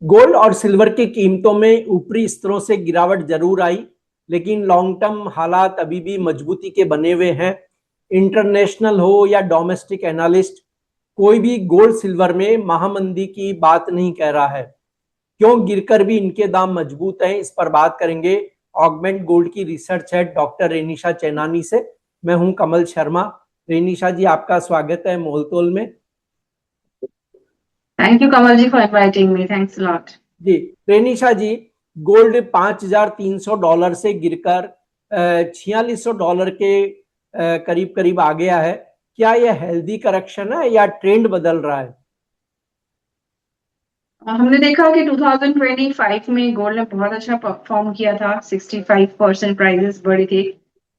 Gold और silver की कीमतों में ऊपरी स्तरों से गिरावट जरूर आई, लेकिन लॉन्ग टर्म हालात अभी भी मजबूती के बने हुए हैं। इंटरनेशनल हो या डोमेस्टिक एनालिस्ट, कोई भी गोल्ड सिल्वर में महामंदी की बात नहीं कह रहा है। क्यों गिरकर भी इनके दाम मजबूत हैं, इस पर बात करेंगे ऑगमेंट गोल्ड की रिसर्च हेड डॉक्टर रेनिशा चैनानी से। मैं हूं कमल शर्मा। रेनिशा जी, आपका स्वागत है मोलतोल में। Thank you, Kamalji, for inviting me. Thanks a lot. जी, रेनिशा जी, गोल्ड $5,300 से गिरकर $4,600 के करीब करीब आ गया है। क्या यह हेल्दी करेक्शन है या ट्रेंड बदल रहा है? हमने देखा कि 2025 में गोल्ड ने बहुत अच्छा परफॉर्म किया था। 65% प्राइसेस बढ़ी थी।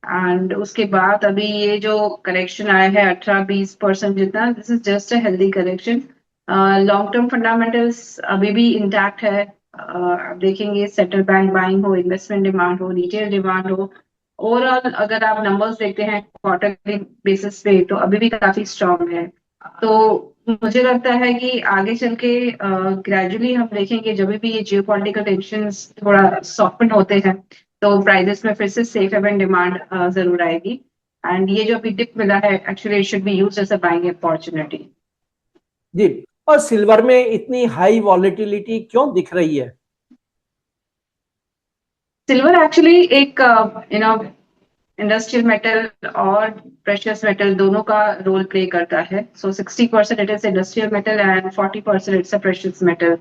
एंड उसके बाद अभी ये जो करेक्शन आया है 18-20% जितना, this is just a healthy correction. Long term fundamentals अभी भी इंटैक्ट है। आप देखेंगे सेंट्रल बैंक बाइंग हो, इन्वेस्टमेंट डिमांड हो, रिटेल डिमांड हो, ओवरऑल अगर आप नंबर्स देखते हैं क्वार्टरली बेसिस पे तो अभी भी काफी स्ट्रांग है। तो मुझे लगता है कि आगे चल के ग्रेजुअली हम देखेंगे जब भी ये जियोपॉलिटिकल टेंशंस थोड़ा सॉफ्टन होते हैं तो प्राइसेस में फिर से सेफ हेवन डिमांड जरूर आएगी। एंड ये जो अभी डिप मिला है actually it should be used as a buying opportunity. जी, और सिल्वर में इतनी हाई वॉलेटिलिटी क्यों दिख रही है? सिल्वर एक्चुअली एक इंडस्ट्रियल मेटल और प्रेशियस मेटल दोनों का रोल प्ले करता है। सो 60% it is industrial metal and 40% it's a precious metal.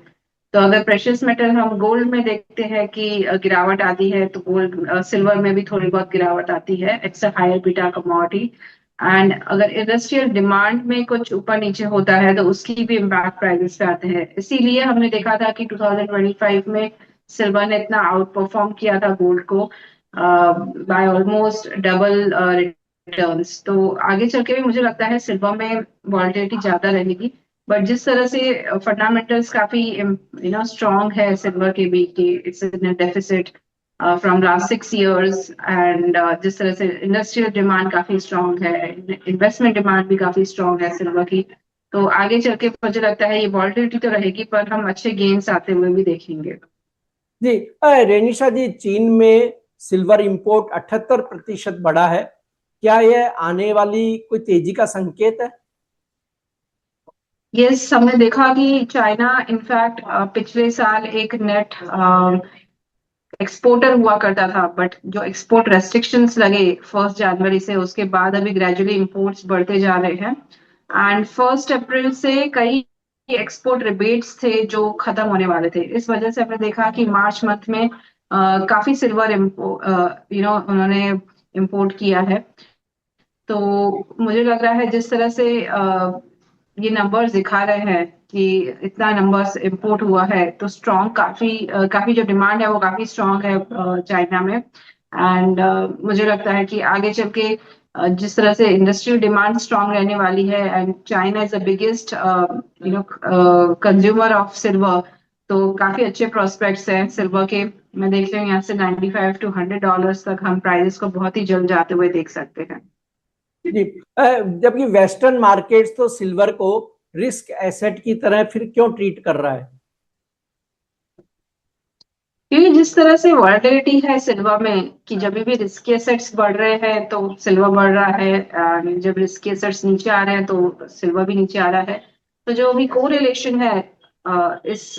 तो अगर प्रेशियस मेटल हम गोल्ड में देखते हैं कि गिरावट आती है तो गोल्ड सिल्वर में भी थोड़ी बहुत गिरावट आती है। It's a higher beta commodity. And अगर इंडस्ट्रियल डिमांड में कुछ ऊपर नीचे होता है तो उसकी भी इम्पैक्ट प्राइसेस पे आते हैं। इसीलिए हमने देखा था कि 2025 में सिल्वर ने इतना आउट परफॉर्म किया था गोल्ड को बाय ऑलमोस्ट डबल रिटर्न्स। तो आगे चल के भी मुझे लगता है सिल्वर में वॉलेटिलिटी ज्यादा रहेगी। बट जिस तरह से फंडामेंटल्स काफी स्ट्रांग है सिल्वर के भी कि it's in deficit from last 6 years. And जिस तरह से इंडस्ट्रियल डिमांड काफी स्ट्रांग है, इन्वेस्टमेंट डिमांड भी काफी स्ट्रांग है सिल्वर की। तो आगे चल के मुझे लगता है ये वॉलेटिलिटी तो रहेगी पर हम अच्छे गेन्स आते हुए भी देखेंगे। जी, रेनिशा जी, चीन में सिल्वर इंपोर्ट 78% बढ़ा है। क्या यह आने वाली कोई तेजी का संकेत है? यस, हमने देखा कि चाइना इनफैक्ट पिछले साल एक नेट एक्सपोर्टर हुआ करता था, बट जो एक्सपोर्ट रेस्ट्रिक्शंस लगे 1 जनवरी से उसके बाद अभी ग्रेजुअली इंपोर्ट्स बढ़ते जा रहे हैं। एंड 1 अप्रैल से कई एक्सपोर्ट रिबेट्स थे जो खत्म होने वाले थे। इस वजह से हमने देखा कि मार्च मंथ में काफी सिल्वर उन्होंने इंपोर्ट किया है। तो मुझे लग रहा है जिस तरह से ये नंबर्स दिखा रहे हैं कि इतना नंबर्स इंपोर्ट हुआ है तो स्ट्रॉन्ग काफी जो डिमांड है वो काफी स्ट्रॉन्ग है चाइना में। एंड मुझे लगता है कि आगे चल के जिस तरह से इंडस्ट्रियल डिमांड स्ट्रॉन्ग रहने वाली है and China is the biggest consumer of silver. तो काफी अच्छे प्रोस्पेक्ट्स हैं सिल्वर के। मैं देख रही हूँ यहाँ से $95 to $100 तक हम प्राइसेस को बहुत ही जल्द जाते हुए देख सकते हैं। जी, जबकि वेस्टर्न मार्केट्स तो सिल्वर को रिस्क एसेट की तरह फिर क्यों ट्रीट कर रहा है? क्योंकि जिस तरह से वॉलेटिलिटी है सिल्वर में कि जब भी रिस्की एसेट्स बढ़ रहे हैं तो सिल्वर बढ़ रहा है, जब रिस्की एसेट्स नीचे आ रहे हैं तो सिल्वर भी नीचे आ रहा है। तो जो अभी कोरिलेशन है इस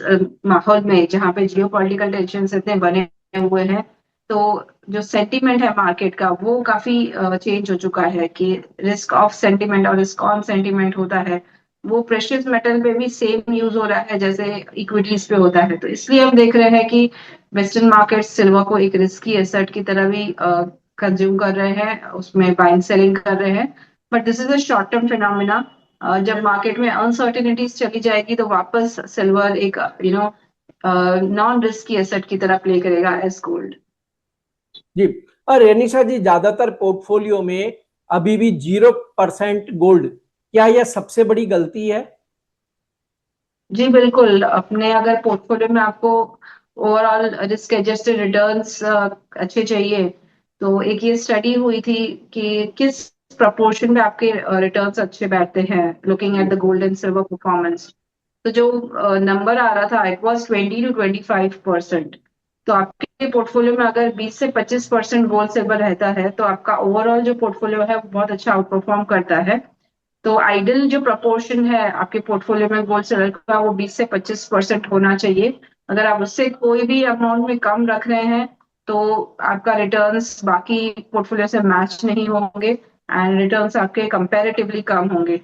माहौल में जहाँ पे जियोपॉलिटिकल टेंशन इतने बने हुए हैं, तो जो सेंटीमेंट है मार्केट का वो काफी चेंज हो चुका है कि रिस्क ऑफ सेंटीमेंट और रिस्क ऑन सेंटीमेंट होता है वो प्रेशियस मेटल पे भी सेम यूज हो रहा है जैसे इक्विटीज पे होता है। तो इसलिए हम देख रहे हैं कि वेस्टर्न मार्केट सिल्वर को एक रिस्की एसेट की तरह भी कंज्यूम कर रहे हैं, उसमें बाइंग सेलिंग कर रहे हैं। But this is a short term phenomena. जब मार्केट में अनसर्टेनिटीज चली जाएगी तो वापस सिल्वर एक नॉन रिस्की एसेट की तरह प्ले करेगा एज गोल्ड। जी, और रेनिशा जी, ज्यादातर पोर्टफोलियो में अभी भी 0% गोल्ड, क्या यह सबसे बड़ी गलती है? जी बिल्कुल। अपने अगर पोर्टफोलियो में आपको ओवरऑल रिस्क एडजस्टेड रिटर्न्स अच्छे चाहिए तो एक ये स्टडी हुई थी कि किस प्रपोर्शन में आपके रिटर्न्स अच्छे बैठते हैं लुकिंग एट द जी, गोल्ड एंड सिल्वर परफॉर्मेंस। तो जो नंबर आ रहा था इट वाज 20 to 25%। तो आपके पोर्टफोलियो में अगर 20 से 25% गोल्ड सिल्वर रहता है तो आपका ओवरऑल जो पोर्टफोलियो है वो बहुत अच्छा आउट परफॉर्म करता है। तो आइडियल जो प्रपोर्शन है आपके पोर्टफोलियो में गोल्ड सिल्वर का वो 20 से 25% होना चाहिए। अगर आप उससे कोई भी अमाउंट में कम रख रहे हैं तो आपका रिटर्न्स बाकी पोर्टफोलियो से मैच नहीं होंगे एंड रिटर्न्स आपके कंपैरेटिवली कम होंगे।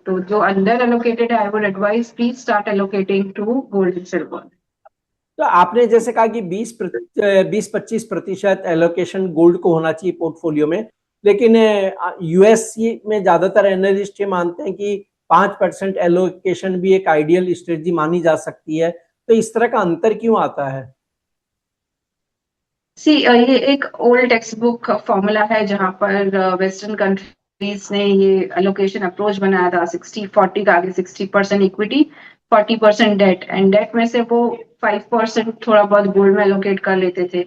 तो जो अंडर एलोकेटेड है I would advise please start allocating to gold and silver. तो आपने जैसे कहा कि 20-25% एलोकेशन गोल्ड को होना चाहिए पोर्टफोलियो में, लेकिन यूएस में ज्यादातर एनालिस्ट ये मानते हैं कि 5% एलोकेशन भी एक आइडियल स्ट्रेटजी मानी जा सकती है। तो इस तरह का अंतर क्यों आता है? ये एक ओल्ड टेक्स्ट बुक फॉर्मूला है जहां पर वेस्टर्न कंट्रीज ने ये एलोकेशन अप्रोच बनाया था 60-40 का, आगे 60% इक्विटी 40% डेट एंड डेट में से वो 5% थोड़ा बहुत गोल्ड में एलोकेट कर लेते थे।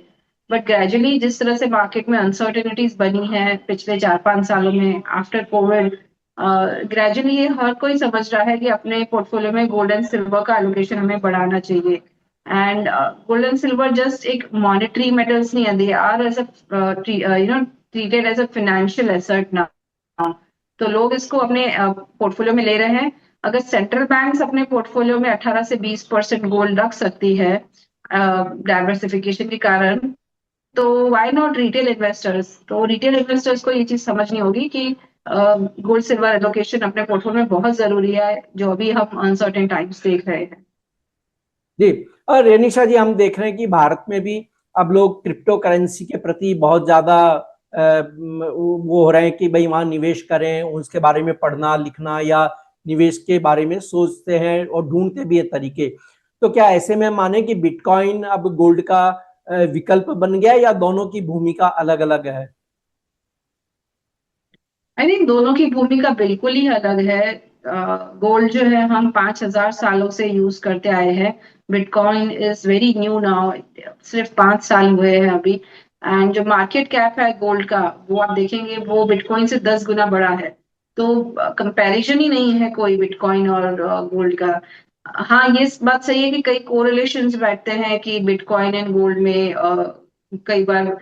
बट ग्रेजुअली जिस तरह से मार्केट में अनसर्टेनिटीज बनी है पिछले 4-5 सालों में आफ्टर कोविड, ग्रेजुअली ये हर कोई समझ रहा है कि अपने पोर्टफोलियो में गोल्ड एंड सिल्वर का एलोकेशन हमें बढ़ाना चाहिए। And gold and silver just एक मॉनेटरी मेटल्स नहीं है, they are as treated as a financial asset now. तो लोग इसको अपने पोर्टफोलियो में ले रहे हैं। अगर सेंट्रल बैंक्स अपने पोर्टफोलियो में 18 से 20% गोल्ड रख सकती है डाइवर्सिफिकेशन के कारण, तो व्हाई नॉट रिटेल इन्वेस्टर्स। तो रिटेल इन्वेस्टर्स को ये चीज समझनी होगी कि गोल्ड सिल्वर एलोकेशन अपने पोर्टफोलियो में बहुत जरूरी है जो अभी हम अनसर्टेन टाइम्स देख रहे हैं। जी। और रेनिशा जी, हम देख रहे हैं कि भारत में भी अब लोग क्रिप्टो करेंसी के प्रति बहुत ज्यादा वो हो रहे हैं कि भाई वहां निवेश करें, उसके बारे में पढ़ना लिखना या निवेश के बारे में सोचते हैं और ढूंढते भी है तरीके। तो क्या ऐसे में माने कि बिटकॉइन अब गोल्ड का विकल्प बन गया या दोनों की भूमिका अलग अलग है? आई थिंक दोनों की भूमिका बिल्कुल ही अलग है। गोल्ड जो है हम 5,000 सालों से यूज करते आए हैं। Bitcoin is very new now, सिर्फ 5 साल हुए हैं अभी। एंड जो मार्केट कैप है गोल्ड का वो आप देखेंगे वो बिटकॉइन से 10 गुना बड़ा है। तो कंपैरिजन ही नहीं है कोई बिटकॉइन और गोल्ड का। हाँ ये बात सही है कि कई कोरिलेशंस बैठते हैं कि बिटकॉइन एंड गोल्ड में कई बार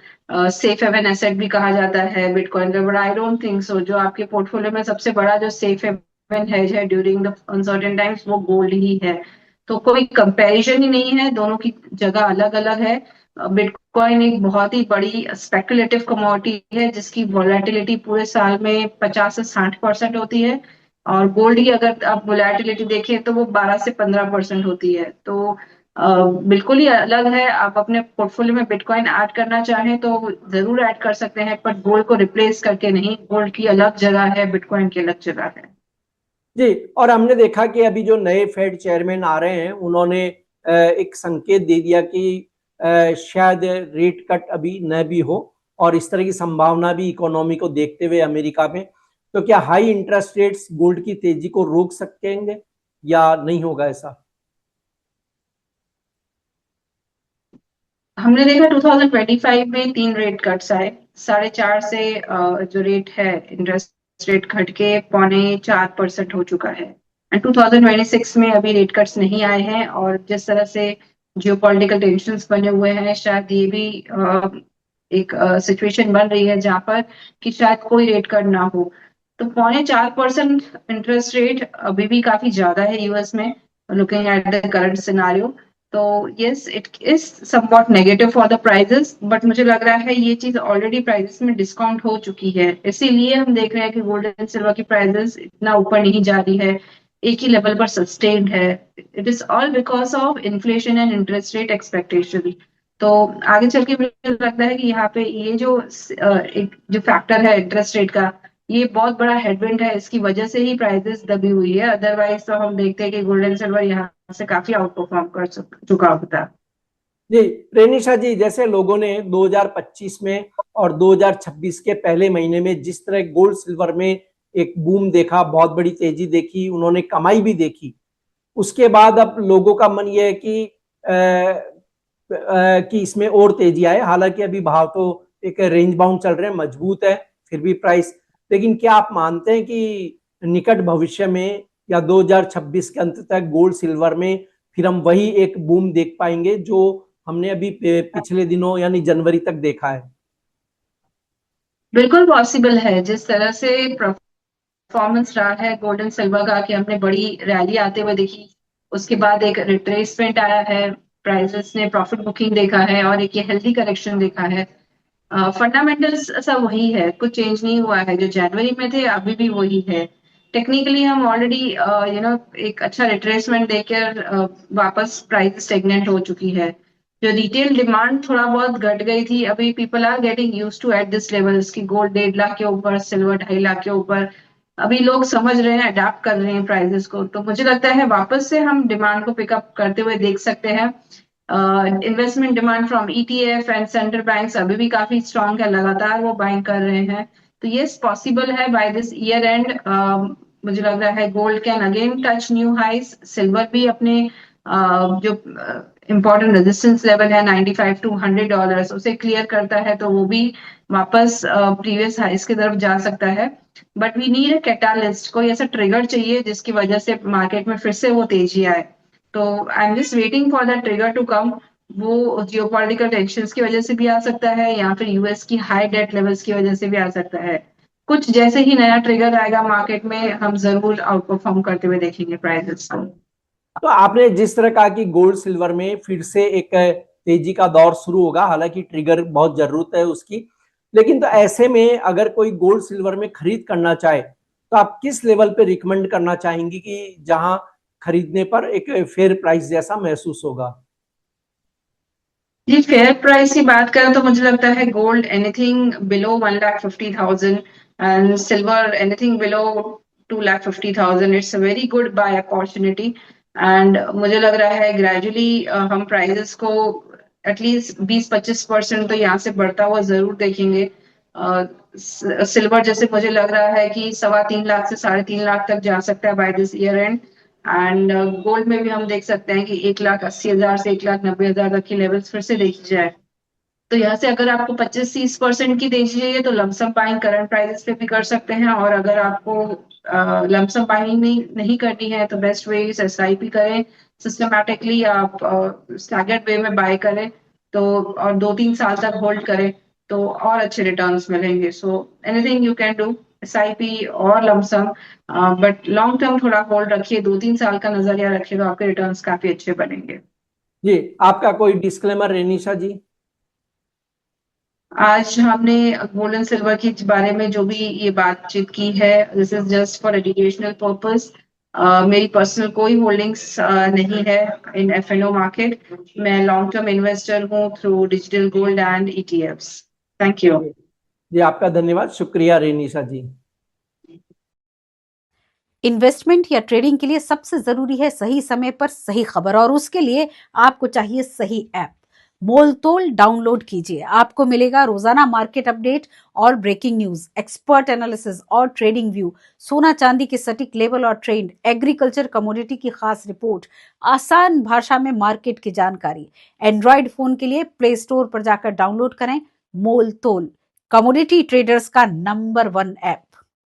सेफ हेवन एसेट भी कहा जाता है बिटकॉइन का, but I don't think so. जो आपके पोर्टफोलियो में सबसे बड़ा जो सेफ हेवन हेज है ड्यूरिंग द अनसर्टेन टाइम्स वो गोल्ड ही है। तो कोई कंपैरिजन ही नहीं है, दोनों की जगह अलग अलग है। बिटकॉइन एक बहुत ही बड़ी स्पेकुलेटिव कमोडिटी है जिसकी वॉलेटिलिटी पूरे साल में 50 से 60% होती है। और गोल्ड की अगर आप वोलेटिलिटी देखें तो वो 12 से 15% होती है। तो बिल्कुल ही अलग है। आप अपने पोर्टफोलियो में बिटकॉइन ऐड करना चाहें तो जरूर ऐड कर सकते हैं, पर गोल्ड को रिप्लेस करके नहीं। गोल्ड की अलग जगह है, बिटकॉइन की अलग जगह है। जी। और हमने देखा कि अभी जो नए फेड चेयरमैन आ रहे हैं उन्होंने एक संकेत दे दिया कि शायद रेट कट अभी न भी हो, और इस तरह की संभावना भी इकोनॉमी को देखते हुए अमेरिका में। तो क्या हाई इंटरेस्ट रेट्स गोल्ड की तेजी को रोक सकेंगे या नहीं होगा ऐसा? हमने देखा 2025 में 3 रेट कट्स आए। 4.5 से जो रेट है इंटरेस्ट रेट घट के 3.25% हो चुका है। एंड 2026 में अभी रेट कट्स नहीं आए हैं, और जिस तरह से जियोपॉलिटिकल टेंशंस बने हुए हैं शायद ये भी एक सिचुएशन बन रही है जहां पर कि शायद कोई रेट कट ना हो। तो 0.4% इंटरेस्ट रेट अभी भी काफी ज्यादा है यूएस में, looking at the current scenario. तो yes it is somewhat negative for the prices, but मुझे लग रहा है ये चीज ऑलरेडी प्राइजेस में डिस्काउंट हो चुकी है। इसीलिए हम देख रहे हैं कि गोल्ड एंड सिल्वर की प्राइजेस इतना ऊपर नहीं जा रही है, एक ही लेवल पर सस्टेन्ड है। It is all because of inflation and interest rate expectation. तो आगे चल के मुझे लगता है कि यहाँ पे ये जो एक जो फैक्टर है इंटरेस्ट रेट का, ये बहुत बड़ा हेडविंड है। इसकी वजह से ही प्राइसेस दबी हुई है, अदरवाइज तो हम देखते हैं कि गोल्ड एंड सिल्वर यहाँ से काफी आउट परफॉर्म कर चुका होता है। जी। रेनिशा जी, जैसे लोगों ने 2025 में और 2026 के पहले महीने में जिस तरह गोल्ड सिल्वर में एक बूम देखा, बहुत बड़ी तेजी देखी, उन्होंने कमाई भी देखी, उसके बाद अब लोगों का मन ये है कि इसमें और तेजी आए। हालांकि अभी भाव तो एक रेंज बाउंड चल रहे हैं, मजबूत है फिर भी प्राइस। लेकिन क्या आप मानते हैं कि निकट भविष्य में या 2026 के अंत तक गोल्ड सिल्वर में फिर हम वही एक बूम देख पाएंगे जो हमने अभी पिछले दिनों यानी जनवरी तक देखा है? बिल्कुल पॉसिबल है। जिस तरह से परफॉर्मेंस रहा है गोल्ड एंड सिल्वर का कि हमने बड़ी रैली आते हुए देखी, उसके बाद एक रिट्रेसमेंट आया है, प्राइसेस ने प्रॉफिट बुकिंग देखा है और एक ये हेल्दी करेक्शन देखा है। फंडामेंटल्स सब वही है, कुछ चेंज नहीं हुआ है। जो जनवरी में थे अभी भी वही है। टेक्निकली हम ऑलरेडी एक अच्छा रिट्रेसमेंट देकर वापस प्राइस स्टेगनेंट हो चुकी है। जो रिटेल डिमांड थोड़ा बहुत घट गई थी, अभी people are getting used to at this level की गोल्ड 1.5 लाख के ऊपर, सिल्वर 2.5 लाख के ऊपर। अभी लोग समझ रहे हैं, अडाप्ट कर रहे हैं प्राइसेस को। तो मुझे लगता है वापस से हम डिमांड को पिकअप करते हुए देख सकते हैं। Investment demand from ETF and central banks अभी भी काफी स्ट्रांग है, लगातार वो बाइंग कर रहे हैं। तो ये पॉसिबल है बाय दिस ईयर एंड। मुझे लग रहा है gold can again touch new highs, silver भी अपने जो इम्पोर्टेंट रेजिस्टेंस लेवल है $95 to $100 उसे क्लियर करता है तो वो भी वापस प्रीवियस हाइस की तरफ जा सकता है। But we need a catalyst, कोई ऐसा ट्रिगर चाहिए जिसकी वजह से मार्केट में फिर से वो तेजी आए। तो I am just waiting for that trigger to come. वो जियोपॉलिटिकल टेंशंस की वजह से भी आ सकता है या फिर यूएस की हाई डेट लेवल्स की वजह से भी आ सकता है। कुछ जैसे ही नया ट्रिगर आएगा मार्केट में, हम जरूर आउट परफॉर्म करते हुए देखेंगे प्राइसेस को। तो आपने जिस तरह कहा कि गोल्ड सिल्वर में फिर से एक तेजी का दौर शुरू होगा, हालांकि ट्रिगर बहुत जरूरत है उसकी, लेकिन तो ऐसे में अगर कोई गोल्ड सिल्वर में खरीद करना चाहे तो आप किस लेवल पे रिकमेंड करना चाहेंगी कि जहां खरीदने पर एक फेयर प्राइस जैसा महसूस होगा? जी, फेयर प्राइस की बात करें तो मुझे लगता है gold anything below 1,50,000 and silver anything below 2,50,000 it's a very good buy opportunity. And मुझे लग रहा है ग्रेजुअली हम प्राइसेस को एटलीस्ट 20-25% तो यहाँ से बढ़ता हुआ जरूर देखेंगे। सिल्वर जैसे मुझे लग रहा है कि 3.25 लाख से 3.5 लाख तक जा सकता है by this year end. And gold में भी हम देख सकते हैं कि 1,80,000 से 1,90,000 तक की लेवल्स फिर से देखी जाए। तो यहाँ से अगर आपको 25-30% की तेजी चाहिए तो लमसम बाइंग करंट प्राइसेस पे भी कर सकते हैं, और अगर आपको लमसम बाइंग नहीं करनी है तो बेस्ट वे SIP करें सिस्टमैटिकली, आप स्टैगर्ड वे में बाय करें तो, और 2-3 साल तक होल्ड करें तो और अच्छे रिटर्न्स मिलेंगे। So anything you can do, SIP और लमसम, बट लॉन्ग टर्म थोड़ा होल्ड रखिए, 2-3 साल का नजरिया रखिए तो आपके रिटर्न्स काफी अच्छे बनेंगे। जी, आपका कोई डिस्क्लेमर रेनिशा जी? आज हमने गोल्ड एंड सिल्वर के बारे में जो भी ये बातचीत की है, this is just for educational purpose. मेरी पर्सनल कोई होल्डिंग्स नहीं है इन FNO मार्केट। मैं लॉन्ग टर्म इन्वेस्टर हूँ through digital gold and ETFs। Thank you. जी, आपका धन्यवाद, शुक्रिया रेनिशा जी। इन्वेस्टमेंट या ट्रेडिंग के लिए सबसे जरूरी है सही समय पर सही खबर, और उसके लिए आपको चाहिए सही ऐप। मोलतोल डाउनलोड कीजिए, आपको मिलेगा रोजाना मार्केट अपडेट और ब्रेकिंग न्यूज, एक्सपर्ट एनालिसिस और ट्रेडिंग व्यू, सोना चांदी के सटीक लेवल और ट्रेंड, एग्रीकल्चर कमोडिटी की खास रिपोर्ट, आसान भाषा में मार्केट की जानकारी। एंड्रॉइड फोन के लिए प्ले स्टोर पर जाकर डाउनलोड करें मोलतोल, कमोडिटी ट्रेडर्स का नंबर 1 ऐप।